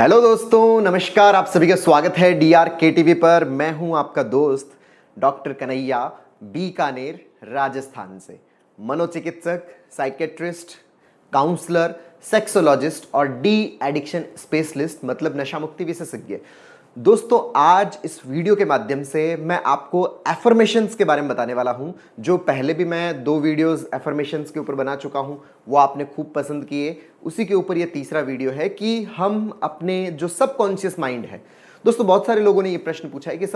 Hello दोस्तों, नमस्कार। आप सभी का स्वागत है DRK टीवी पर। मैं हूं आपका दोस्त डॉक्टर कन्हैया, बीकानेर राजस्थान से। मनोचिकित्सक, साइकेट्रिस्ट, काउंसलर, सेक्सोलॉजिस्ट और डी एडिक्शन स्पेशलिस्ट मतलब नशा मुक्ति विशेषज्ञ। दोस्तों, आज इस वीडियो के माध्यम से मैं आपको एफर्मेशंस के बारे में बताने वाला हूं। जो पहले भी मैं 2 वीडियोस एफर्मेशंस के ऊपर बना चुका हूं, वो आपने खूब पसंद किए। उसी के ऊपर ये तीसरा वीडियो है कि हम अपने जो सबकॉन्शियस माइंड है। दोस्तों, बहुत सारे लोगों ने ये प्रश्न पूछा है कि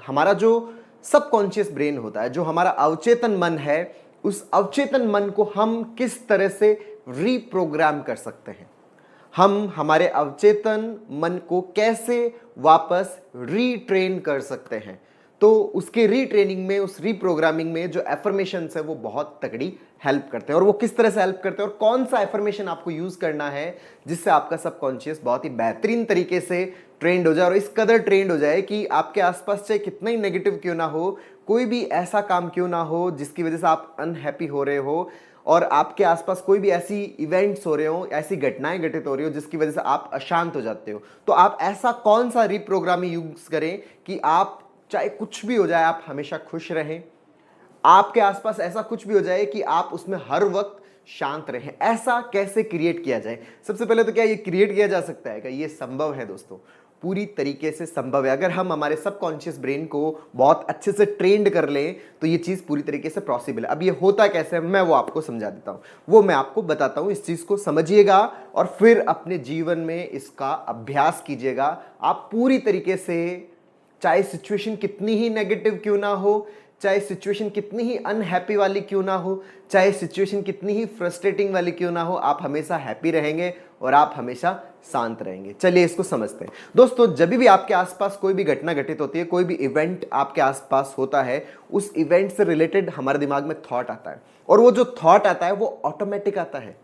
हमारा जो सबकॉन्शियस ब्रेन होता है, जो हमारा अवचेतन मन है, उस अवचेतन मन को हम किस तरह से रीप्रोग्राम कर सकते हैं। हम हमारे अवचेतन मन को कैसे वापस रीट्रेन कर सकते हैं। तो उसके रीट्रेनिंग में, उस रीप्रोग्रामिंग में जो एफर्मेशंस है वो बहुत तगड़ी हेल्प करते हैं। और वो किस तरह से हेल्प करते हैं और कौन सा एफर्मेशन आपको यूज करना है जिससे आपका सबकॉन्शियस बहुत ही बेहतरीन तरीके से ट्रेंड हो जाए, और इस कदर ट्रेंड हो जाए कि आपके आसपास चाहे कितना ही नेगेटिव क्यों ना हो, कोई भी ऐसा काम क्यों ना हो जिसकी वजह से आप अनहैप्पी हो रहे हो, और आपके आसपास कोई भी ऐसी इवेंट्स हो रहे हो, ऐसी घटनाएं घटित हो रही हो जिसकी वजह से आप अशांत हो जाते हो, तो आप ऐसा कौन सा रीप्रोग्रामिंग यूज करें कि आप चाहे कुछ भी हो जाए आप हमेशा खुश रहें। आपके आसपास ऐसा कुछ भी हो जाए कि आप उसमें हर वक्त शांत रहें। ऐसा कैसे क्रिएट किया जाए? सबसे पहले तो क्या ये क्रिएट किया जा सकता है? क्या ये संभव है? दोस्तों, पूरी तरीके से संभव है। अगर हम हमारे सबकॉन्शियस ब्रेन को बहुत अच्छे से ट्रेंड कर लें तो ये चीज़ पूरी तरीके से पॉसिबल है। अब ये होता कैसे है, मैं वो आपको समझा देता हूँ, वो मैं आपको बताता हूँ। इस चीज़ को समझिएगा और फिर अपने जीवन में इसका अभ्यास कीजिएगा। आप पूरी तरीके से, चाहे सिचुएशन कितनी ही नेगेटिव क्यों ना हो, चाहे सिचुएशन कितनी ही अनहैप्पी वाली क्यों ना हो, चाहे सिचुएशन कितनी ही फ्रस्ट्रेटिंग वाली क्यों ना हो, आप हमेशा हैप्पी रहेंगे और आप हमेशा शांत रहेंगे। चलिए इसको समझते हैं। दोस्तों, जब भी आपके आसपास कोई भी घटना घटित होती है, कोई भी इवेंट आपके आसपास होता है, उस इवेंट से रिलेटेड हमारे दिमाग में थॉट आता है, और वो जो थॉट आता है वो ऑटोमेटिक आता है।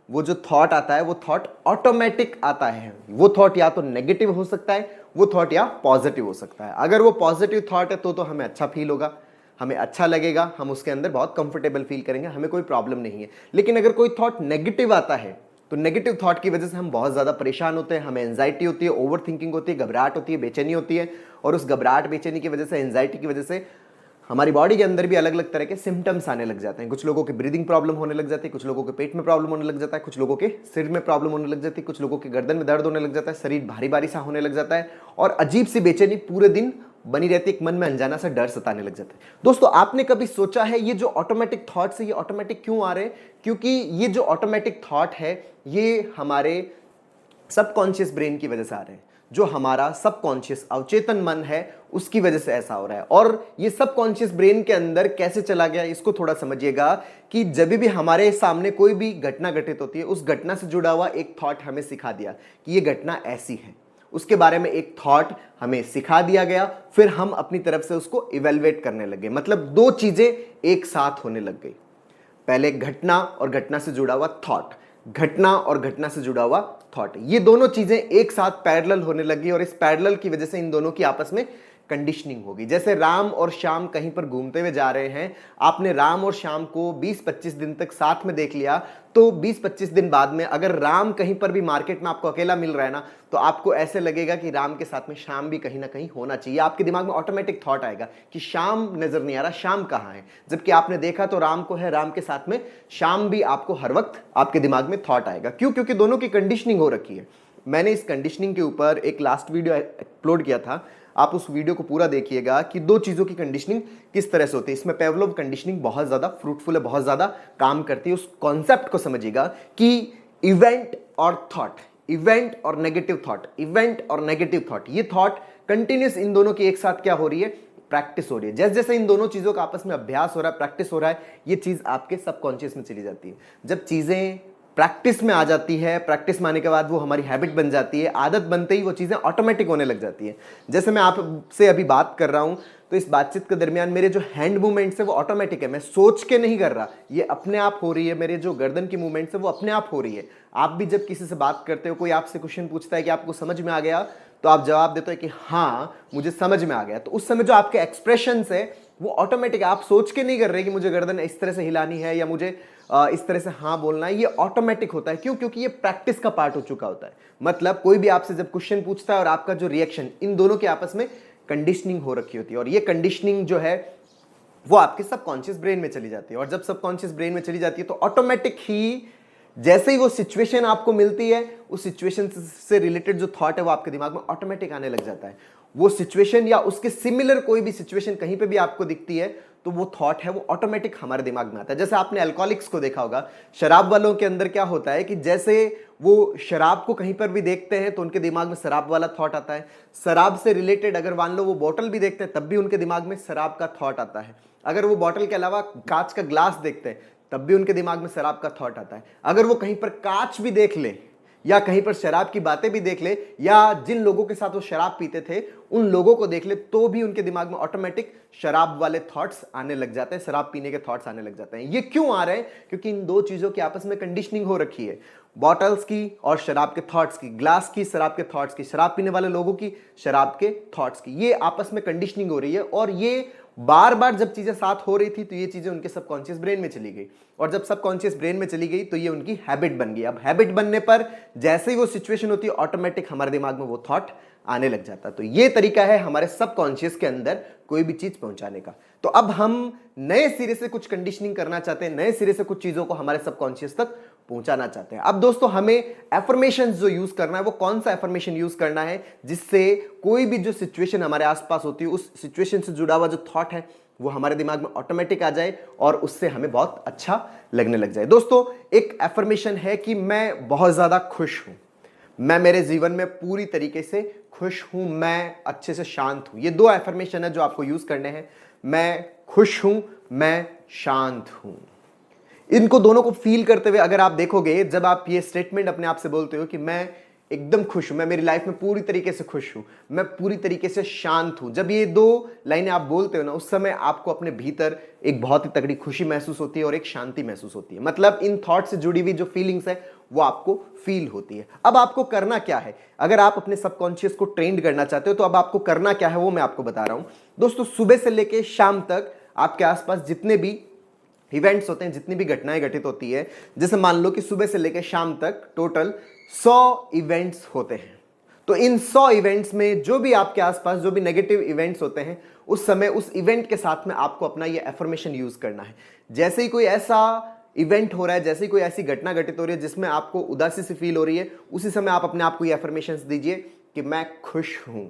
वो जो थॉट आता है वो थॉट ऑटोमेटिक आता है। वो थॉट या तो नेगेटिव हो सकता है, वो थॉट या पॉजिटिव हो सकता है। अगर वो पॉजिटिव थॉट है तो हमें अच्छा फील होगा, हमें अच्छा लगेगा, हम उसके अंदर बहुत कंफर्टेबल फील करेंगे, हमें कोई प्रॉब्लम नहीं है। लेकिन अगर कोई थॉट नेगेटिव आता है तो नेगेटिव थॉट की वजह से हम बहुत ज़्यादा परेशान होते हैं, हमें एंजाइटी होती है, ओवर थिंकिंग होती है, घबराहट होती है, बेचैनी होती है। और उस घबराहट बेचैनी की वजह से, एंजाइटी की वजह से हमारी बॉडी के अंदर भी अलग अलग तरह के सिम्टम्स आने लग जाते हैं। कुछ लोगों के ब्रीदिंग प्रॉब्लम होने लग जाती है, कुछ लोगों के पेट में प्रॉब्लम होने लग जाता है, कुछ लोगों के सिर में प्रॉब्लम होने लग जाती है, कुछ लोगों के गर्दन में दर्द होने लग जाता है, शरीर भारी भारी सा होने लग जाता है, और अजीब सी बेचैनी पूरे दिन बनी रहती है। एक मन में अनजाना सा डर सताने लग जाता है। दोस्तों, आपने कभी सोचा है ये जो ऑटोमेटिक थॉट्स है ये ऑटोमेटिक क्यों आ रहे हैं? क्योंकि ये जो ऑटोमेटिक थॉट है ये हमारे सबकॉन्शियस ब्रेन की वजह से आ रहे हैं। जो हमारा सबकॉन्शियस अवचेतन मन है उसकी वजह से ऐसा हो रहा है। और ये सबकॉन्शियस ब्रेन के अंदर कैसे चला गया इसको थोड़ा समझिएगा कि जब भी हमारे सामने कोई भी घटना घटित होती है, उस घटना से जुड़ा हुआ एक थॉट हमें सिखा दिया कि ये घटना ऐसी है। उसके बारे में एक थॉट हमें सिखा दिया गया, फिर हम अपनी तरफ से उसको इवेलुएट करने लगे। मतलब 2 चीजें एक साथ होने लग गई। पहले घटना और घटना से जुड़ा हुआ थॉट, घटना और घटना से जुड़ा हुआ थॉट, ये दोनों चीजें एक साथ पैरेलल होने लगी, और इस पैरेलल की वजह से इन दोनों की आपस में कंडीशनिंग होगी। जैसे राम और श्याम कहीं पर घूमते हुए जा रहे हैं, आपने राम और श्याम को 20-25 दिन तक साथ में देख लिया, तो 20-25 दिन बाद में अगर राम कहीं पर भी मार्केट में आपको अकेला मिल रहा है ना, तो आपको ऐसे लगेगा कि राम के साथ में श्याम भी कहीं ना कहीं होना चाहिए। आपके दिमाग में ऑटोमेटिक थॉट आएगा कि श्याम नजर नहीं आ रहा, श्याम कहाँ है? जबकि आपने देखा तो राम को है, राम के साथ में श्याम भी आपको हर वक्त आपके दिमाग में थॉट आएगा। क्यों? क्योंकि दोनों की कंडीशनिंग हो रखी है। मैंने इस कंडीशनिंग के ऊपर एक लास्ट वीडियो अपलोड किया था, आप उस वीडियो को पूरा देखिएगा कि 2 चीज़ों की कंडीशनिंग किस तरह से होती है। इसमें पेवलोव कंडीशनिंग बहुत ज़्यादा फ्रूटफुल है, बहुत ज़्यादा काम करती है। उस कॉन्सेप्ट को समझिएगा कि इवेंट और थॉट, इवेंट और नेगेटिव थॉट, इवेंट और नेगेटिव थॉट, ये थॉट कंटिन्यूस इन दोनों की एक साथ क्या हो रही है? प्रैक्टिस हो रही है। जैसे जैसे इन दोनों चीज़ों का आपस में अभ्यास हो रहा है, प्रैक्टिस हो रहा है, ये चीज़ आपके सबकॉन्शियस में चली जाती है। जब चीज़ें प्रैक्टिस में आ जाती है, प्रैक्टिस में आने के बाद वो हमारी हैबिट बन जाती है, आदत बनते ही वो चीज़ें ऑटोमेटिक होने लग जाती है। जैसे मैं आपसे अभी बात कर रहा हूँ तो इस बातचीत के दरमियान मेरे जो हैंड मूवमेंट्स है वो ऑटोमेटिक है, मैं सोच के नहीं कर रहा, ये अपने आप हो रही है। मेरे जो गर्दन की मूवमेंट्स है वो अपने आप हो रही है। आप भी जब किसी से बात करते हो, कोई आपसे क्वेश्चन पूछता है कि आपको समझ में आ गया, तो आप जवाब देते हो कि हाँ मुझे समझ में आ गया, तो उस समय जो आपके एक्सप्रेशंस है वो ऑटोमेटिक, आप सोच के नहीं कर रहे कि मुझे गर्दन इस तरह से हिलानी है या मुझे इस तरह से हाँ बोलना है। ये ऑटोमेटिक होता है। क्यों? क्योंकि ये प्रैक्टिस का पार्ट हो चुका होता है। मतलब कोई भी आपसे जब क्वेश्चन पूछता है और आपका जो रिएक्शन, इन दोनों के आपस में कंडीशनिंग हो रखी होती है, और ये कंडीशनिंग जो है वो आपके सबकॉन्शियस ब्रेन में चली जाती है। और जब सबकॉन्शियस ब्रेन में चली जाती है तो ऑटोमेटिक ही जैसे ही वो सिचुएशन आपको मिलती है, उस सिचुएशन से रिलेटेड जो थॉट है वो आपके दिमाग में ऑटोमेटिक आने लग जाता है। वो सिचुएशन या उसके सिमिलर कोई भी सिचुएशन कहीं पे भी आपको दिखती है तो वो थॉट है वो ऑटोमेटिक हमारे दिमाग में आता है। जैसे आपने अल्कोहलिक्स को देखा होगा, शराब वालों के अंदर क्या होता है कि जैसे वो शराब को कहीं पर भी देखते हैं तो उनके दिमाग में शराब वाला थॉट आता है। शराब से रिलेटेड अगर मान लो वो बोतल भी देखते हैं तब भी उनके दिमाग में शराब का थॉट आता है। अगर वो बोतल के अलावा कांच का ग्लास देखते हैं तब भी उनके दिमाग में शराब का थॉट आता है। अगर वो कहीं पर कांच भी देख ले या कहीं पर शराब की बातें भी देख ले या जिन लोगों के साथ वो शराब पीते थे उन लोगों को देख ले तो भी उनके दिमाग में ऑटोमेटिक शराब वाले थॉट्स आने लग जाते हैं, शराब पीने के थॉट्स आने लग जाते हैं। ये क्यों आ रहे हैं? क्योंकि इन दो चीजों की आपस में कंडीशनिंग हो रखी है, बॉटल्स की और शराब के थॉट्स की, ग्लास की शराब के थॉट्स की, शराब पीने वाले लोगों की शराब के थॉट्स की। ये आपस में कंडीशनिंग हो रही है और ये बार बार जब चीजें साथ हो रही थी तो ये चीजें उनके सबकॉन्शियस ब्रेन में चली गई, और जब सबकॉन्शियस ब्रेन में चली गई तो ये उनकी हैबिट बन गई। अब हैबिट बनने पर जैसे ही वो सिचुएशन होती है ऑटोमेटिक हमारे दिमाग में वो थॉट आने लग जाता है। तो ये तरीका है हमारे सबकॉन्शियस के अंदर कोई भी चीज पहुंचाने का। तो अब हम नए सिरे से कुछ कंडीशनिंग करना चाहते हैं, नए सिरे से कुछ चीजों को हमारे सबकॉन्शियस तक पहुंचाना चाहते हैं। अब दोस्तों हमें एफर्मेशंस जो यूज करना है वो कौन सा एफर्मेशन यूज करना है जिससे कोई भी जो सिचुएशन हमारे आसपास होती है उस सिचुएशन से जुड़ा हुआ जो थॉट है वो हमारे दिमाग में ऑटोमेटिक आ जाए और उससे हमें बहुत अच्छा लगने लग जाए। दोस्तों एक एफर्मेशन है कि मैं बहुत ज्यादा खुश हूं, मैं मेरे जीवन में पूरी तरीके से खुश हूं, मैं अच्छे से शांत हूं। ये दो एफर्मेशन है जो आपको यूज करने हैं। मैं खुश हूं, मैं शांत हूं। इनको दोनों को फील करते हुए अगर आप देखोगे, जब आप ये स्टेटमेंट अपने आप से बोलते हो कि मैं एकदम खुश हूं, मैं मेरी लाइफ में पूरी तरीके से खुश हूं, मैं पूरी तरीके से शांत हूं, जब ये दो लाइनें आप बोलते हो ना उस समय आपको अपने भीतर एक बहुत ही तगड़ी खुशी महसूस होती है और एक शांति महसूस होती है। मतलब इन थॉट से जुड़ी हुई जो फीलिंग्स है वो आपको फील होती है। अब आपको करना क्या है? अगर आप अपने सबकॉन्शियस को ट्रेंड करना चाहते हो तो अब आपको करना क्या है वो मैं आपको बता रहा हूं। दोस्तों सुबह से लेकर शाम तक आपके आसपास जितने भी इवेंट्स होते हैं, जितनी भी घटनाएं घटित होती है, जैसे मान लो कि सुबह से लेकर शाम तक टोटल 100 इवेंट्स होते हैं, तो इन 100 इवेंट्स में जो भी आपके आसपास जो भी नेगेटिव इवेंट्स होते हैं उस समय उस इवेंट के साथ में आपको अपना ये एफर्मेशन यूज करना है। जैसे ही कोई ऐसा इवेंट हो रहा है, जैसे ही कोई ऐसी घटना घटित हो रही है जिसमें आपको उदासी सी फील हो रही है, उसी समय आप अपने आप को ये एफर्मेशंस दीजिए कि मैं खुश हूं,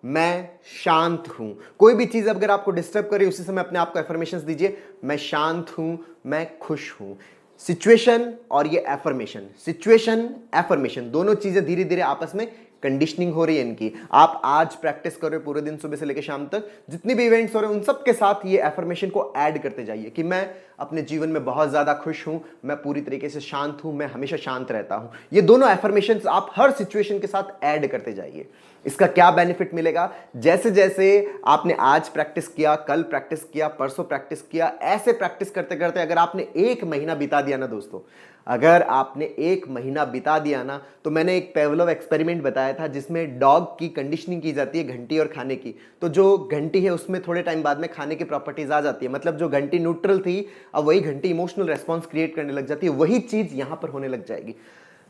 मैं शांत हूं। कोई भी चीज अगर आपको डिस्टर्ब करे उसी समय अपने आप को एफर्मेशंस दीजिए, मैं शांत हूं, मैं खुश हूं। सिचुएशन और ये एफर्मेशन, सिचुएशन एफर्मेशन दोनों चीजें धीरे धीरे आपस में कंडीशनिंग हो रही है इनकी। आप आज प्रैक्टिस कर रहे हो पूरे दिन सुबह से लेकर शाम तक, जितने भी इवेंट्स हो रहे हैं उन सब के साथ ये एफर्मेशन को ऐड करते जाइए कि मैं अपने जीवन में बहुत ज्यादा खुश हूं, मैं पूरी तरीके से शांत हूं, मैं हमेशा शांत रहता हूं। ये दोनों एफर्मेशंस आप हर सिचुएशन के साथ ऐड करते जाइए। इसका क्या बेनिफिट मिलेगा? जैसे जैसे आपने आज प्रैक्टिस किया, कल प्रैक्टिस किया, परसों प्रैक्टिस किया, ऐसे प्रैक्टिस करते करते अगर आपने 1 महीना बिता दिया ना दोस्तों, अगर आपने 1 महीना बिता दिया ना, तो मैंने एक पेवलोव एक्सपेरिमेंट बताया था जिसमें डॉग की कंडीशनिंग की जाती है घंटी और खाने की। तो जो घंटी है उसमें थोड़े टाइम बाद में खाने की प्रॉपर्टीज आ जाती है। मतलब जो घंटी न्यूट्रल थी अब वही घंटी इमोशनल रेस्पॉन्स क्रिएट करने लग जाती है। वही चीज यहां पर होने लग जाएगी।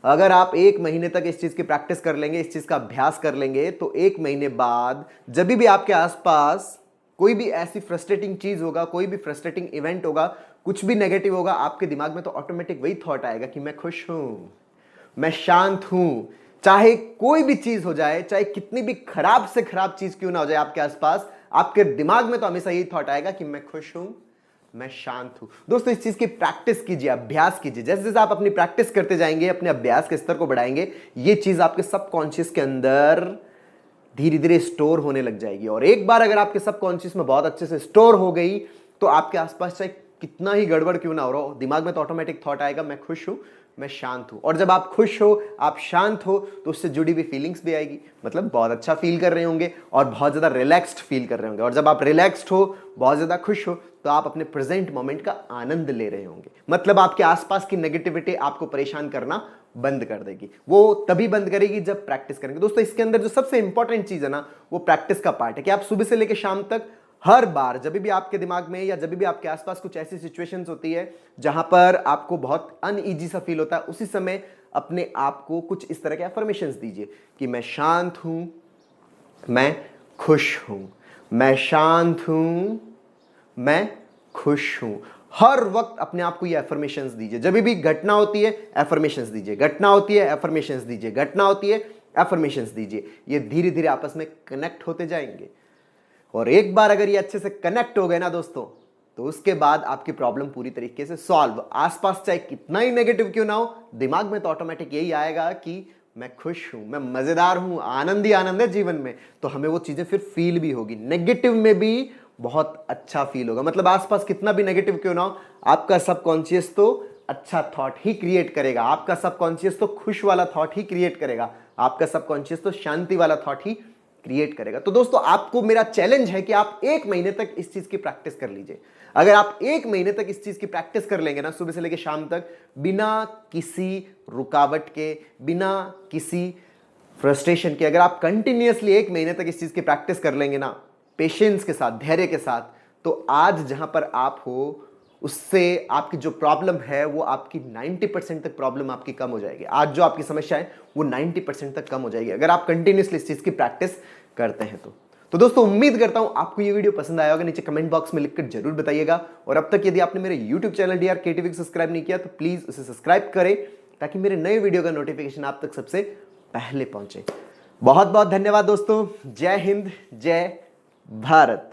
अगर आप 1 महीने तक इस चीज की प्रैक्टिस कर लेंगे, इस चीज का अभ्यास कर लेंगे, तो 1 महीने बाद जब भी आपके आसपास कोई भी ऐसी फ्रस्ट्रेटिंग चीज होगा, कोई भी फ्रस्ट्रेटिंग इवेंट होगा, कुछ भी नेगेटिव होगा, आपके दिमाग में तो ऑटोमेटिक वही थॉट आएगा कि मैं खुश हूं, मैं शांत हूं। चाहे कोई भी चीज हो जाए, चाहे कितनी भी खराब से खराब चीज क्यों ना हो जाए आपके आसपास, आपके दिमाग में तो हमेशा यही थॉट आएगा कि मैं खुश हूं, मैं शांत हूं। दोस्तों इस चीज की प्रैक्टिस कीजिए, अभ्यास कीजिए। जैसे जैसे आप अपनी प्रैक्टिस करते जाएंगे, अपने अभ्यास के स्तर को बढ़ाएंगे, ये चीज आपके सबकॉन्शियस के अंदर धीरे धीरे स्टोर होने लग जाएगी। और एक बार अगर आपके सबकॉन्शियस में बहुत अच्छे से स्टोर हो गई तो आपके आसपास चाहे कितना ही गड़बड़ क्यों ना हो रहा हो, दिमाग में तो ऑटोमेटिक थॉट आएगा मैं खुश हूं, मैं शांत हूं। और जब आप खुश हो, आप शांत हो, तो उससे जुड़ी हुई फीलिंग्स भी आएगी। मतलब बहुत अच्छा फील कर रहे होंगे और बहुत ज्यादा रिलैक्स्ड फील कर रहे होंगे। और जब आप रिलैक्स्ड हो, बहुत ज्यादा खुश हो, तो आप अपने प्रेजेंट मोमेंट का आनंद ले रहे होंगे। मतलब आपके आसपास की नेगेटिविटी आपको परेशान करना बंद कर देगी। वो तभी बंद करेगी जब प्रैक्टिस करेंगे। दोस्तों इसके अंदर जो सबसे इंपॉर्टेंट चीज है ना, वो प्रैक्टिस का पार्ट है कि आप सुबह से लेकर शाम तक हर बार जब भी आपके दिमाग में या जब भी आपके आसपास कुछ ऐसी सिचुएशंस होती है जहां पर आपको बहुत अनईजी सा फील होता है, उसी समय अपने आप को कुछ इस तरह के अफर्मेशंस दीजिए कि मैं शांत हूं, मैं खुश हूं, मैं शांत हूं, मैं खुश हूं। हर वक्त अपने आप को ये अफर्मेशंस दीजिए। जब भी घटना होती है अफर्मेशंस दीजिए, घटना होती है अफर्मेशंस दीजिए, घटना होती है अफर्मेशंस दीजिए। ये धीरे धीरे आपस में कनेक्ट होते जाएंगे और एक बार अगर ये अच्छे से कनेक्ट हो गए ना दोस्तों, तो उसके बाद आपकी प्रॉब्लम पूरी तरीके से सॉल्व। आसपास चाहे कितना ही नेगेटिव क्यों ना हो, दिमाग में तो ऑटोमेटिक यही आएगा कि मैं खुश हूं, मैं मजेदार हूं, आनंद ही आनंद है जीवन में। तो हमें वो चीजें फिर फील भी होगी, नेगेटिव में भी बहुत अच्छा फील होगा। मतलब आसपास कितना भी नेगेटिव क्यों ना हो, आपका सबकॉन्शियस तो अच्छा थॉट ही क्रिएट करेगा, आपका सबकॉन्शियस तो खुश वाला थॉट ही क्रिएट करेगा, आपका सबकॉन्शियस तो शांति वाला थॉट ही क्रिएट करेगा। तो दोस्तों आपको मेरा चैलेंज है कि आप 1 महीने तक इस चीज की प्रैक्टिस कर लीजिए। अगर आप 1 महीने तक इस चीज की प्रैक्टिस कर लेंगे ना, सुबह से लेकर शाम तक, बिना किसी रुकावट के, बिना किसी फ्रस्ट्रेशन के, अगर आप कंटिन्यूअसली 1 महीने तक इस चीज की प्रैक्टिस कर लेंगे ना, पेशेंस के साथ, धैर्य के साथ, तो आज जहां पर आप हो उससे आपकी जो प्रॉब्लम है वो आपकी 90% तक प्रॉब्लम आपकी कम हो जाएगी। आज जो आपकी समस्या है वो 90% तक कम हो जाएगी अगर आप कंटिन्यूअसली इस चीज की प्रैक्टिस करते हैं तो दोस्तों उम्मीद करता हूं आपको ये वीडियो पसंद आया होगा। नीचे कमेंट बॉक्स में लिखकर जरूर बताइएगा और अब तक यदि आपने मेरे यूट्यूब चैनल DRKTV को सब्सक्राइब नहीं किया तो प्लीज उसे सब्सक्राइब करें ताकि मेरे नए वीडियो का नोटिफिकेशन आप तक सबसे पहले पहुंचे। बहुत बहुत धन्यवाद दोस्तों। जय हिंद, जय भारत।